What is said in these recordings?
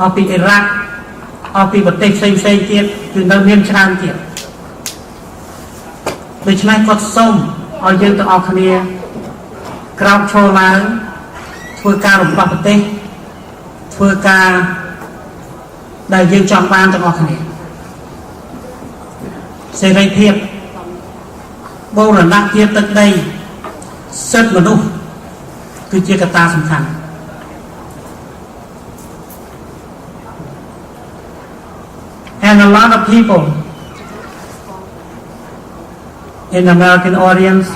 อปีอิรักอปีประเทศเซนเทียคือเราเมียนชานเทียโดยฉะนั้นก็ส้มเอาเยอะต่อออกเนียกราบโชว์ล้างធ្វើការរំដោះប្រទេសធ្វើការដែលយើងចង់បានទាំងអស់គ្នាសេរីភាពបូរណភាពទឹកដីសិទ្ធិមនុស្សគឺជាកត្តាសំខាន់ And a lot of people in the American audience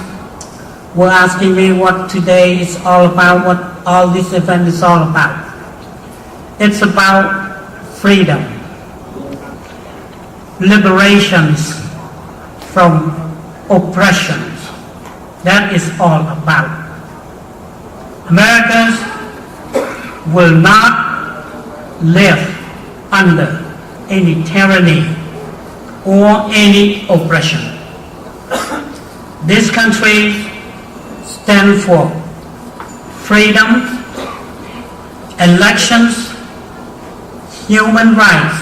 were asking me what today is all about, what all this event is all about. It's about freedom, liberations from oppressions. That is all about. Americans will not live under any tyranny or any oppression. This country stands for freedom, elections, human rights,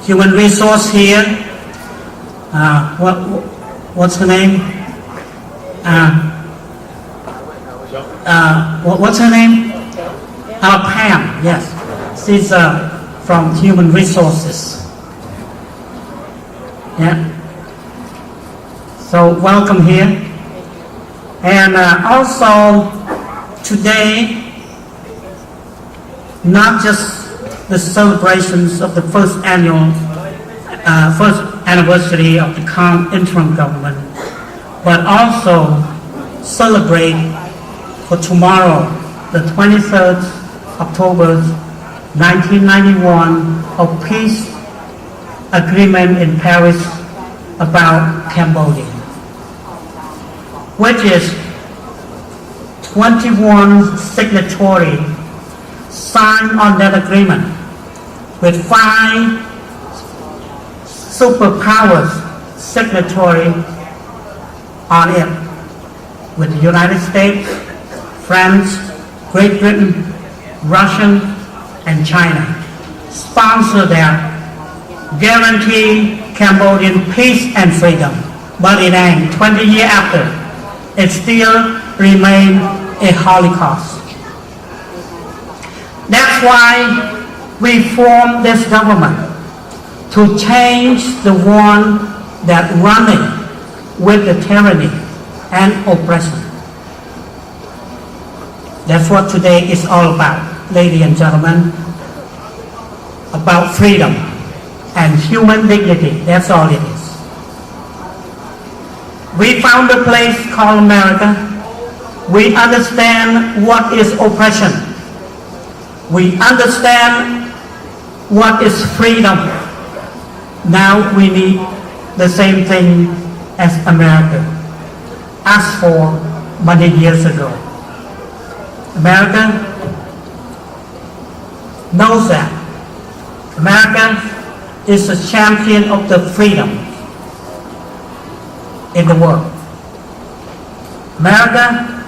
human resource here. What's her name? What's her name? Pam. Yes, she's from human resources. Yeah. So welcome here. And also today, not just the celebrations of the first anniversary of the Khom interim government, but also celebrate for tomorrow, the 23rd October 1991, of peace agreement in Paris about Cambodia, which is 21 signatories signed on that agreement with 5 superpowers signatory on it, with the United States, France, Great Britain, Russia, and China, sponsor that, guarantee Cambodian peace and freedom. But it ain't. 20 years after, it still remains a Holocaust. That's why we formed this government, to change the one that running with the tyranny and oppression. That's what today is all about, ladies and gentlemen, about freedom and human dignity. That's all it is. We found a place called America. We understand what is oppression. We understand what is freedom. Now we need the same thing as America asked for many years ago. America knows that. America is the champion of the freedom in the world. America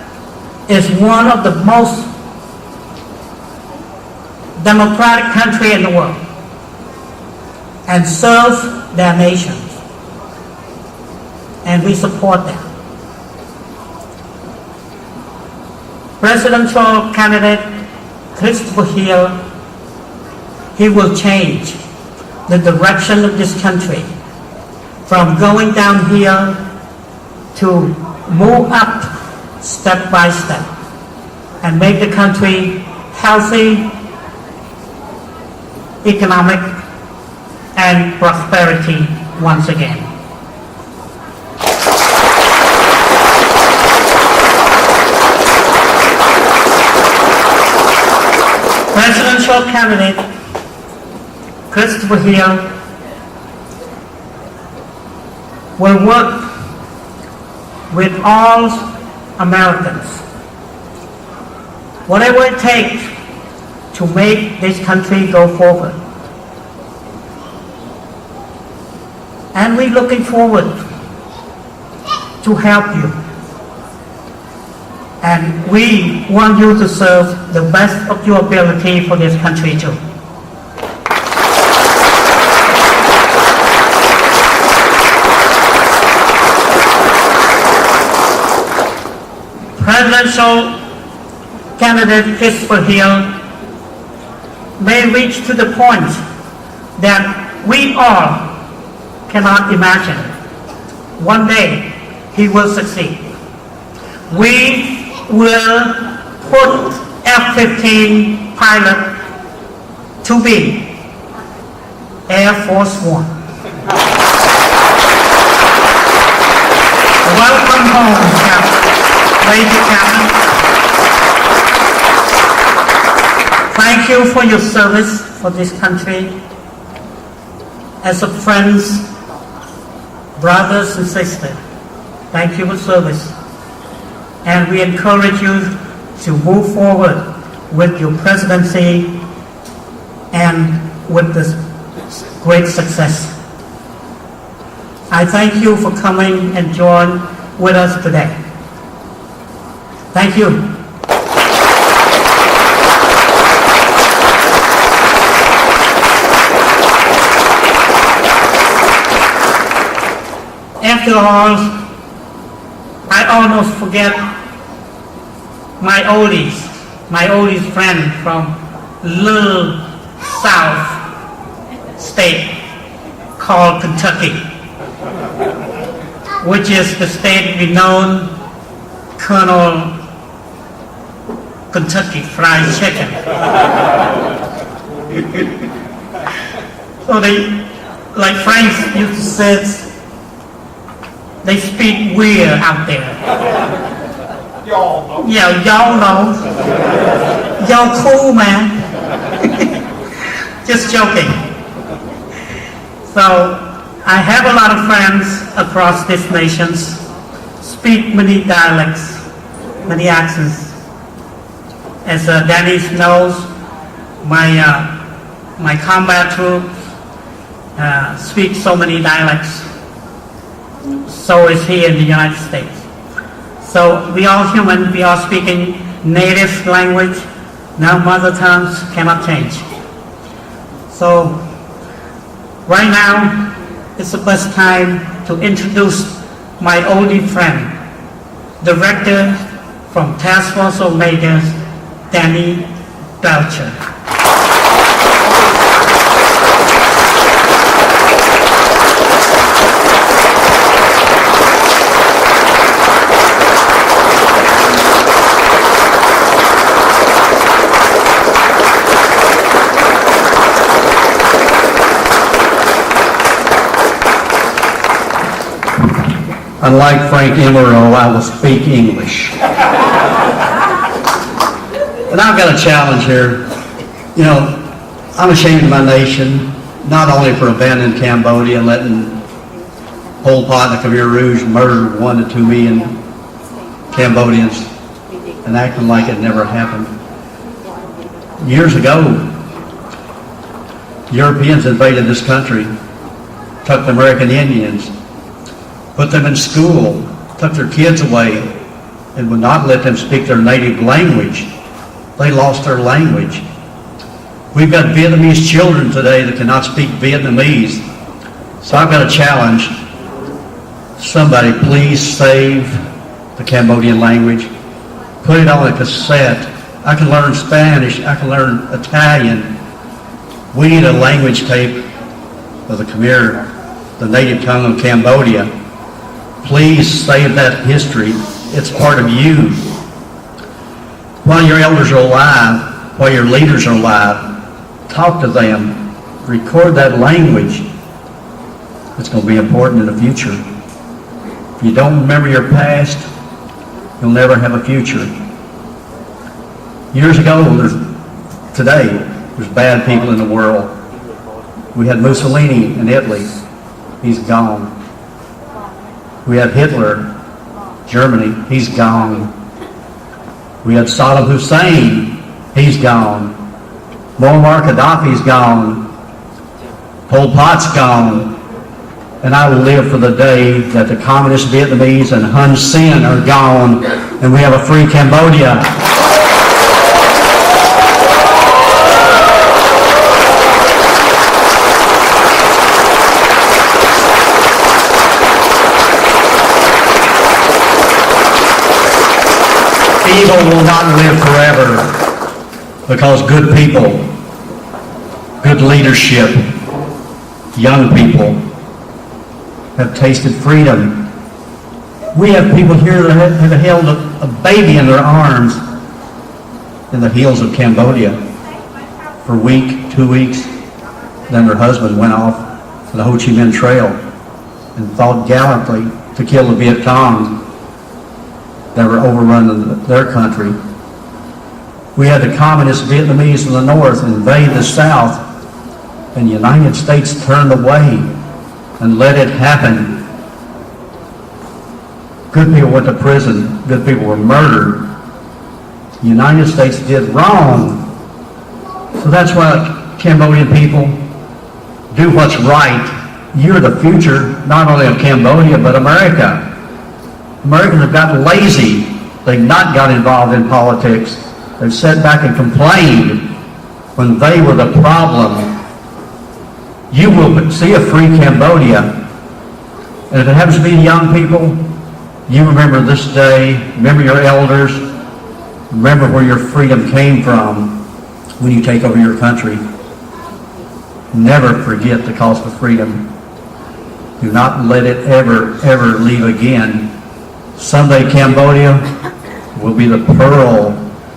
is one of the most democratic country in the world and serves their nations. And we support them. Presidential candidate Christopher Hill, he will change the direction of this country from going down here to move up step by step and make the country healthy, economic, and prosperity once again. Presidential candidate Christopher Hill will work with all Americans, whatever it takes to make this country go forward. And we're looking forward to help you And we want you to serve the best of your ability for this country too. Presidential candidate Christopher Hill may reach to the point that we all cannot imagine. One day he will succeed. We will put F-15 pilot to be Air Force One. Welcome home, Captain. Lady Captain. Thank you for your service for this country. As a friends, brothers and sisters, thank you for service. And we encourage you to move forward with your presidency and with this great success. I thank you for coming and join with us today. Thank you. After all, I almost forget my oldest friend from little south state called Kentucky, which is the state renowned Colonel Kentucky Fried Chicken. So they, like Frank used to say, they speak weird out there. Yeah, y'all know. Y'all cool, man. Just joking. So I have a lot of friends across these nations, speak many dialects, many accents. As Dennis knows, my combat troops speak so many dialects. So is he in the United States. So we are human, we are speaking native language. Now mother tongues cannot change. So right now, it's the best time to introduce my oldie friend, Director from Task Force of Majors, Danny Belcher. Unlike Frank Emerald, I will speak English. And I've got a challenge here. You know, I'm ashamed of my nation, not only for abandoning Cambodia and letting Pol Pot and the Khmer Rouge murder 1 to 2 million Cambodians and acting like it never happened. Years ago, Europeans invaded this country, took the American Indians, put them in school, took their kids away, and would not let them speak their native language. They lost their language. We've got Vietnamese children today that cannot speak Vietnamese. So I've got a challenge. Somebody please save the Cambodian language. Put it on a cassette. I can learn Spanish. I can learn Italian. We need a language tape of the Khmer, the native tongue of Cambodia. Please save that history. It's part of you. While your elders are alive, while your leaders are alive, talk to them. Record that language. It's going to be important in the future. If you don't remember your past, you'll never have a future. Years ago, today, there's bad people in the world. We had Mussolini in Italy. He's gone. We had Hitler, Germany, he's gone. We had Saddam Hussein, he's gone. Muammar Gaddafi's gone. Pol Pot's gone. And I live for the day that the communist Vietnamese and Hun Sen are gone and we have a free Cambodia. Evil will not live forever because good people, good leadership, young people have tasted freedom. We have people here that have held a baby in their arms in the hills of Cambodia for a week, 2 weeks. Then their husband went off to the Ho Chi Minh Trail and fought gallantly to kill the Viet Cong that were overrunning their country. We had the communist Vietnamese in the north invade the south, and the United States turned away and let it happen. Good people went to prison. Good people were murdered. The United States did wrong. So that's why Cambodian people do what's right. You're the future, not only of Cambodia, but America. Americans have gotten lazy. They've not got involved in politics. They've sat back and complained when they were the problem. You will see a free Cambodia. And if it happens to be young people, you remember this day, remember your elders, remember where your freedom came from when you take over your country. Never forget the cost of freedom. Do not let it ever, ever leave again. Someday Cambodia will be the pearl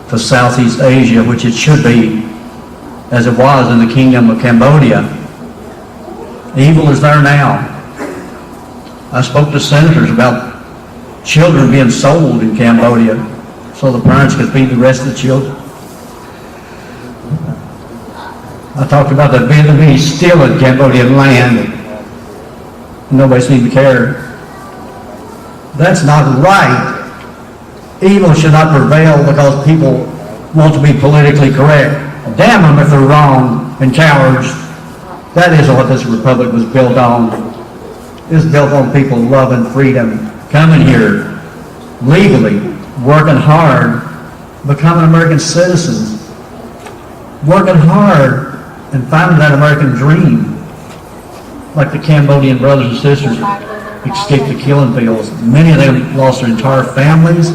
to Southeast Asia, which it should be, as it was in the Kingdom of Cambodia. Evil is there now. I spoke to senators about children being sold in Cambodia so the parents could feed the rest of the children. I talked about the Vietnamese stealing Cambodian land. Nobody seemed to care. That's not right. Evil should not prevail because people want to be politically correct. Damn them if they're wrong and cowards. That isn't what this republic was built on. It was built on people loving freedom, coming here legally, working hard, becoming American citizens, working hard and finding that American dream. Like the Cambodian brothers and sisters escaped the killing fields. Many of them lost their entire families.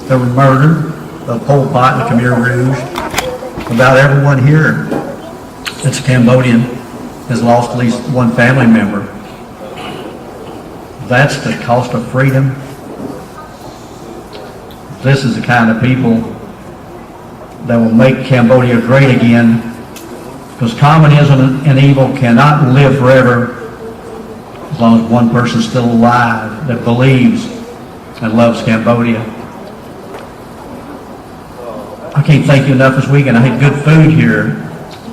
They were murdered. The Pol Pot and the Khmer Rouge. About everyone here that's Cambodian has lost at least one family member. That's the cost of freedom. This is the kind of people that will make Cambodia great again, because communism and evil cannot live forever as long as one person's still alive that believes and loves Cambodia. I can't thank you enough this weekend. I had good food here.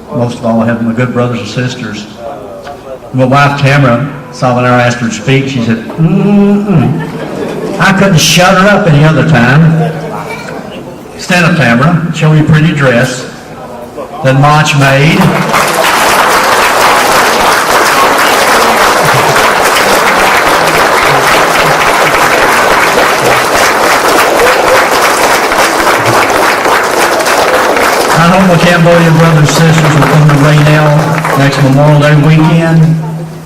Most of all, I have my good brothers and sisters. My wife, Tamara, saw when I asked her to speak, she said, I couldn't shut her up any other time. Stand up, Tamara. Show me your pretty dress that Mach made. I hope my Cambodian brothers and sisters will come to Raynell next Memorial Day weekend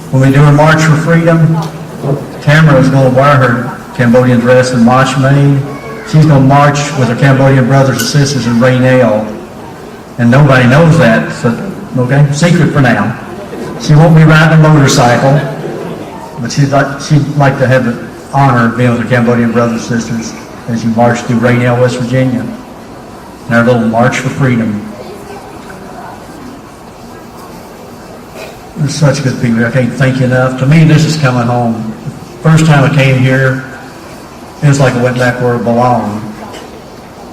when we do our March for Freedom. Tamara is going to wear her Cambodian dress that Mach made. She's going to march with her Cambodian brothers and sisters in Raynell. And nobody knows that, so, okay? Secret for now. She won't be riding a motorcycle, but she'd like to have the honor of being with her Cambodian brothers and sisters as you march through Raynell, West Virginia. And our little March for Freedom. There's such good people. I can't thank you enough. To me, this is coming home. First time I came here, it was like I went back where I belonged.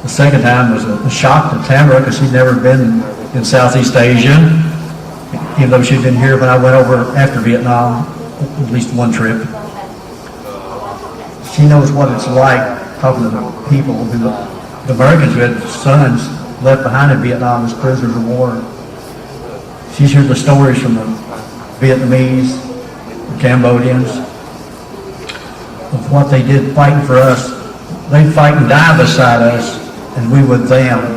The second time was a shock to Tamara because she'd never been in Southeast Asia, even though she'd been here when I went over after Vietnam, at least one trip. She knows what it's like talking to the people who the Americans who had sons left behind in Vietnam as prisoners of war. She's heard the stories from the Vietnamese, Cambodians, of what they did fighting for us. They fight and die beside us, and we with them.